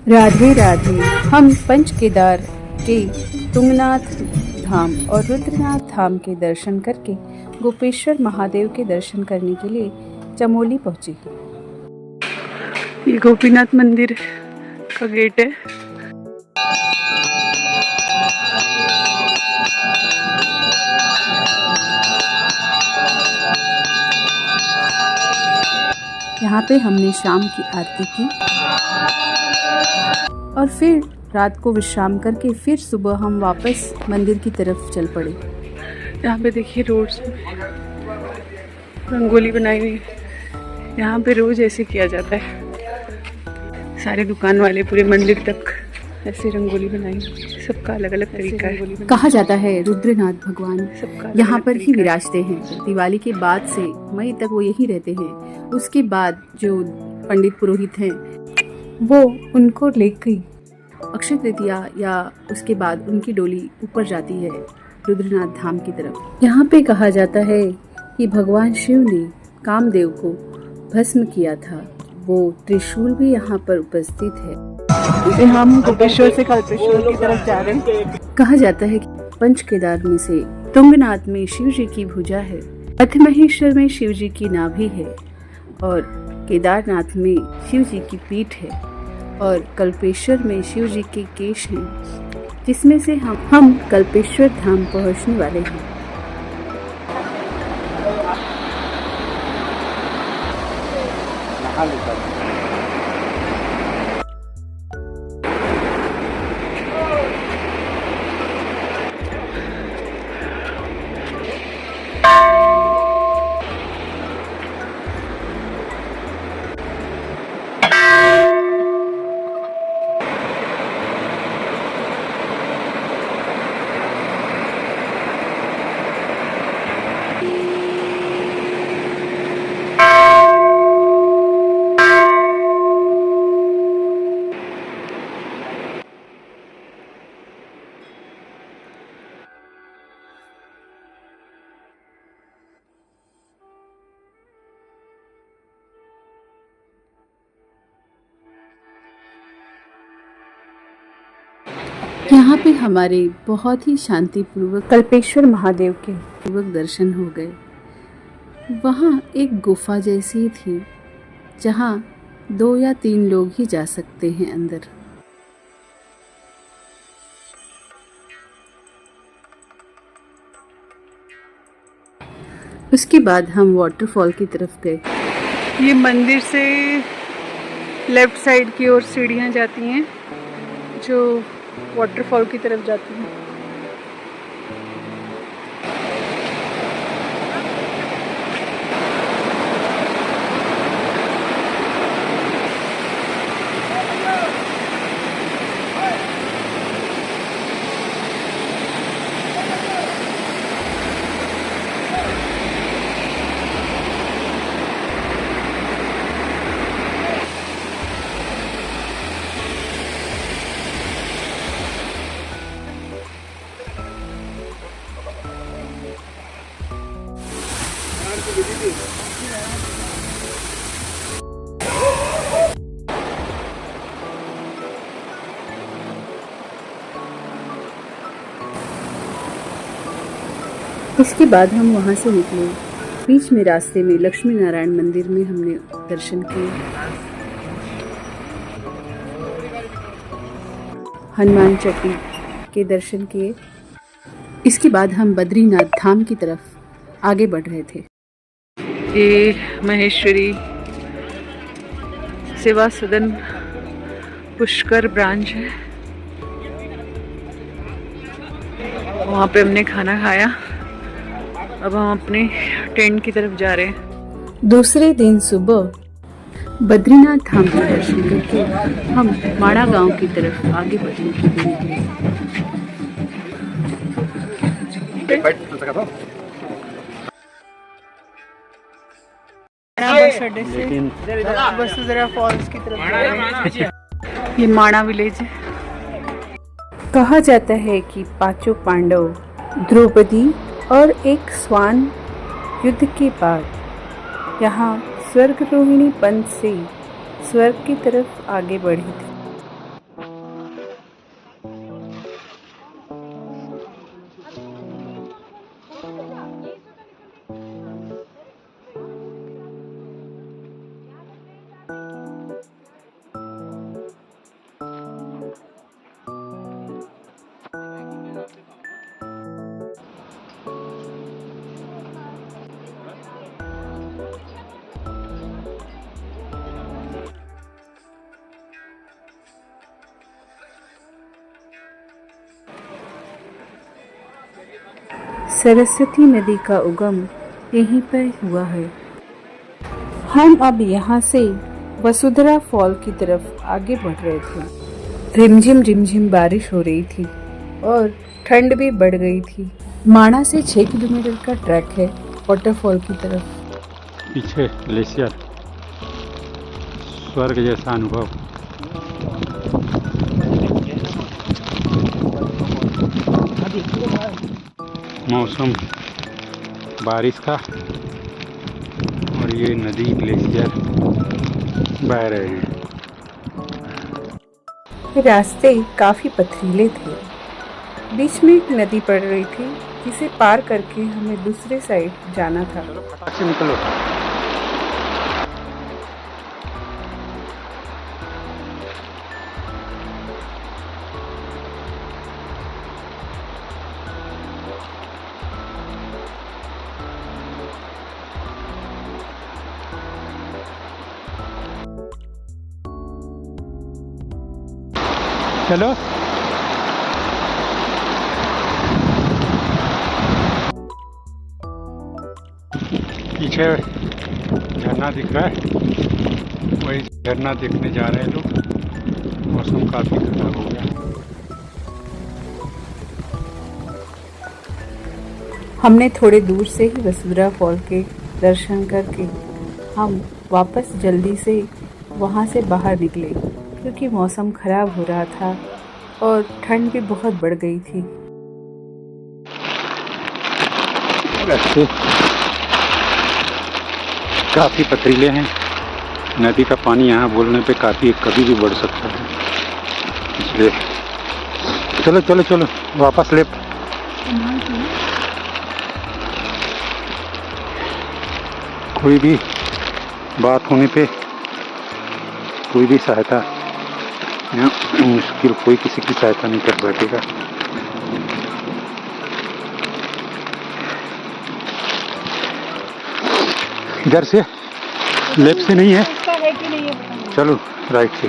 राधे राधे। हम पंच केदार के तुंगनाथ धाम और रुद्रनाथ धाम के दर्शन करके गोपेश्वर महादेव के दर्शन करने के लिए चमोली पहुंचे। ये गोपीनाथ मंदिर का गेट है। यहाँ पे हमने शाम की आरती की और फिर रात को विश्राम करके फिर सुबह हम वापस मंदिर की तरफ चल पड़े। यहाँ पे देखिए रोड्स में रंगोली बनाई हुई है। यहाँ पे रोज ऐसे किया जाता है, सारे दुकान वाले पूरे मंदिर तक ऐसे रंगोली बनाई, सबका अलग अलग तरीका है। कहा जाता है रुद्रनाथ भगवान यहाँ पर ही विराजते हैं। दिवाली के बाद से मई तक वो यही रहते हैं। उसके बाद जो पंडित पुरोहित हैं वो उनको लेकर अक्षय तृतीया या उसके बाद उनकी डोली ऊपर जाती है रुद्रनाथ धाम की तरफ। यहाँ पे कहा जाता है कि भगवान शिव ने कामदेव को भस्म किया था। वो त्रिशूल भी यहाँ पर उपस्थित है। हम गोपेश्वर से कल्पेश्वर की तरफ जा रहे हैं। कहा जाता है कि पंच केदार में से तुंगनाथ में शिव जी की भुजा है, महेश्वर में शिव जी की नाभि है और केदारनाथ में शिव जी की पीठ है और कल्पेश्वर में शिव जी के केश हैं, जिसमें से हम कल्पेश्वर धाम पहुंचने वाले हैं। यहाँ पे हमारे बहुत ही शांतिपूर्वक कल्पेश्वर महादेव के पूर्वक दर्शन हो गए। वहाँ एक गुफा जैसी थी जहाँ 2 या 3 लोग ही जा सकते हैं अंदर। उसके बाद हम वाटरफॉल की तरफ गए। ये मंदिर से लेफ्ट साइड की ओर सीढ़ियाँ जाती हैं जो वाटरफॉल की तरफ जाती हैं। इसके बाद हम वहाँ से निकले। बीच में रास्ते में लक्ष्मी नारायण मंदिर में हमने दर्शन किए, हनुमान चट्टी के दर्शन किए। इसके बाद हम बद्रीनाथ धाम की तरफ आगे बढ़ रहे थे। ये महेश्वरी सेवा सदन पुष्कर ब्रांच है। वहाँ पे हमने खाना खाया। अब हम अपने टेंट की तरफ जा रहे हैं। दूसरे दिन सुबह बद्रीनाथ धाम का दर्शन करके हम माड़ा गांव की तरफ आगे बढ़ने की लिए। वसुंधरा फॉल्स की तरफ जा रहे हैं। ये माड़ा विलेज है। कहा जाता है कि 5 पांडव, द्रौपदी और एक स्वान युद्ध के बाद यहाँ स्वर्ग रोहिणी पंथ से स्वर्ग की तरफ आगे बढ़ी थी। सरस्वती नदी का उगम यहीं पर हुआ है। हम अब यहाँ से वसुंधरा फॉल की तरफ आगे बढ़ रहे थे। रिमझिम रिमझिम बारिश हो रही थी और ठंड भी बढ़ गई थी। माणा से 6 किलोमीटर का ट्रैक है वाटरफॉल की तरफ। पीछे ग्लेशियर, स्वर्ग जैसा अनुभव। मौसम बारिश का और ये नदी ग्लेशियर बह रहे हैं। रास्ते काफी पथरीले थे। बीच में एक नदी पड़ रही थी जिसे पार करके हमें दूसरे साइड जाना था। फटाक से निकलो। चलो पीछे झरना दिख रहा है, वही झरना देखने जा रहे हैं लोग। मौसम काफी खराब हो गया। हमने थोड़े दूर से ही वसुंधरा फॉल के दर्शन करके हम वापस जल्दी से वहाँ से बाहर निकले, क्योंकि मौसम खराब हो रहा था और ठंड भी बहुत बढ़ गई थी। रास्ते काफ़ी पथरीले हैं। नदी का पानी यहाँ बोलने पे काफ़ी कभी भी बढ़ सकता है, इसलिए चलो चलो चलो वापस लेफ्ट। कोई भी बात होने पे कोई भी सहायता मुश्किल, कोई किसी की सहायता नहीं कर बैठेगा। इधर से लेफ्ट से नहीं है, चलो राइट से।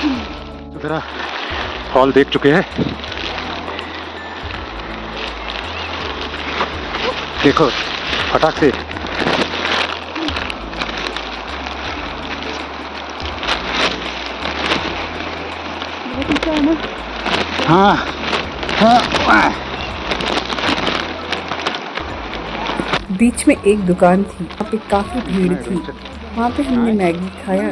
वसुंधरा फॉल देख चुके हैं। देखो फटाक से। हाँ हाँ। बीच में एक दुकान थी, वहाँ पे काफी भीड़ थी। वहाँ पे हमने मैगी खाया,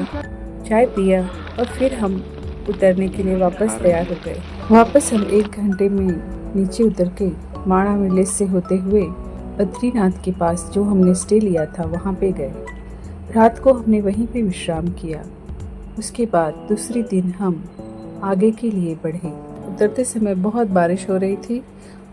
चाय पिया और फिर हम उतरने के लिए वापस तैयार हो गए। वापस हम 1 घंटे में नीचे उतर के माणा विलेज से होते हुए बद्रीनाथ के पास जो हमने स्टे लिया था वहाँ पे गए। रात को हमने वहीं पे विश्राम किया। उसके बाद दूसरे दिन हम आगे के लिए बढ़े। उतरते समय बहुत बारिश हो रही थी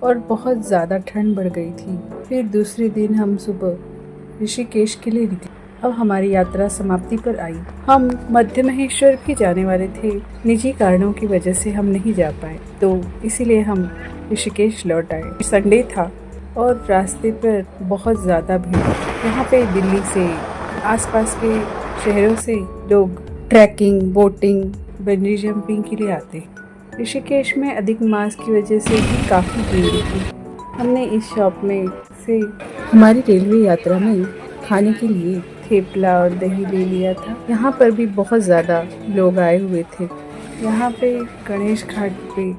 और बहुत ज़्यादा ठंड बढ़ गई थी। फिर दूसरे दिन हम सुबह ऋषिकेश के लिए निकले। अब हमारी यात्रा समाप्ति पर आई। हम मध्य महेश्वर भी जाने वाले थे, निजी कारणों की वजह से हम नहीं जा पाए, तो इसीलिए हम ऋषिकेश लौट आए। संडे था और रास्ते पर बहुत ज़्यादा भीड़। यहाँ पे दिल्ली से, आसपास के शहरों से लोग ट्रैकिंग, बोटिंग, बंजी जंपिंग के लिए आते। ऋषिकेश में अधिक मास की वजह से भी काफ़ी भीड़ थी। हमने इस शॉप में से हमारी रेलवे यात्रा में खाने के लिए थेपला और दही ले लिया था। यहाँ पर भी बहुत ज़्यादा लोग आए हुए थे। यहाँ पे गणेश घाट पे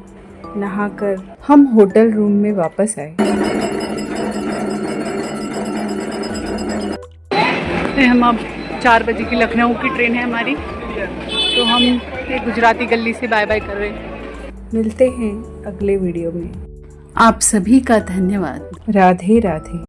नहाकर हम होटल रूम में वापस आए। हम अब 4 बजे की लखनऊ की ट्रेन है हमारी, तो हम एक गुजराती गली से बाय बाय कर रहे हैं। मिलते हैं अगले वीडियो में। आप सभी का धन्यवाद। राधे राधे।